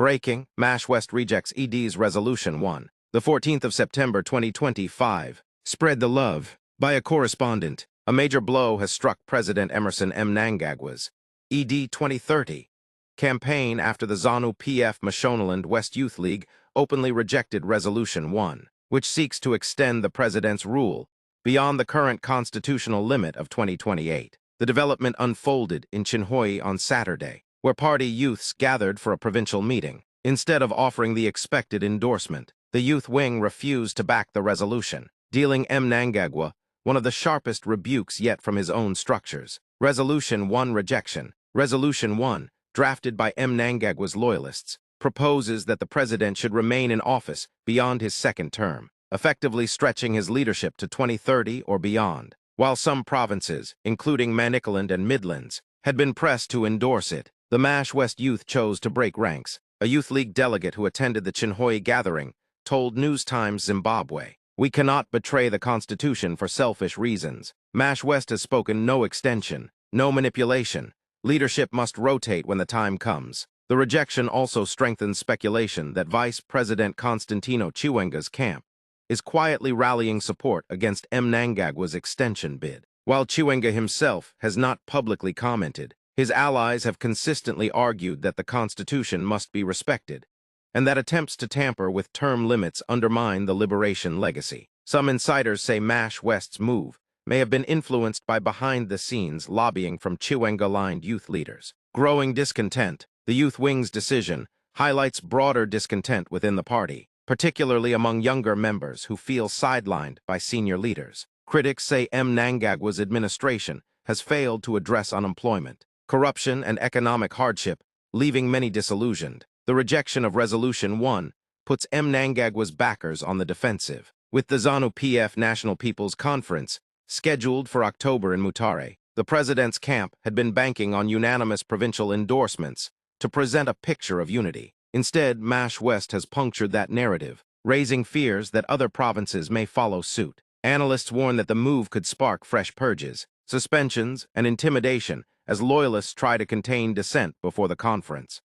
Breaking, MASH West rejects ED's Resolution 1. The 14th of September 2025. Spread the love. By a correspondent, a major blow has struck President Emerson Mnangagwa's ED 2030 campaign after the ZANU-PF Mashonaland West Youth League openly rejected Resolution 1, which seeks to extend the president's rule beyond the current constitutional limit of 2028. The development unfolded in Chinhoyi on Saturday, where party youths gathered for a provincial meeting. Instead of offering the expected endorsement, the youth wing refused to back the resolution, dealing Mnangagwa one of the sharpest rebukes yet from his own structures. Resolution 1 rejection. Resolution 1, drafted by Mnangagwa's loyalists, proposes that the president should remain in office beyond his second term, effectively stretching his leadership to 2030 or beyond. While some provinces, including Manicaland and Midlands, had been pressed to endorse it, the MASH West youth chose to break ranks. A Youth League delegate who attended the Chinhoyi gathering told News Times Zimbabwe, "We cannot betray the Constitution for selfish reasons. MASH West has spoken no extension, no manipulation. Leadership must rotate when the time comes." The rejection also strengthens speculation that Vice President Constantino Chiwenga's camp is quietly rallying support against Mnangagwa's extension bid. While Chiwenga himself has not publicly commented, his allies have consistently argued that the Constitution must be respected, and that attempts to tamper with term limits undermine the liberation legacy. Some insiders say MASH West's move may have been influenced by behind-the-scenes lobbying from Chiwenga-aligned youth leaders. Growing discontent. The youth wing's decision highlights broader discontent within the party, particularly among younger members who feel sidelined by senior leaders. Critics say Mnangagwa's administration has failed to address unemployment, corruption, and economic hardship, leaving many disillusioned. The rejection of Resolution 1 puts Mnangagwa's backers on the defensive. With the ZANU-PF National People's Conference scheduled for October in Mutare, the president's camp had been banking on unanimous provincial endorsements to present a picture of unity. Instead, MASH West has punctured that narrative, raising fears that other provinces may follow suit. Analysts warn that the move could spark fresh purges, suspensions, and intimidation as loyalists try to contain dissent before the conference.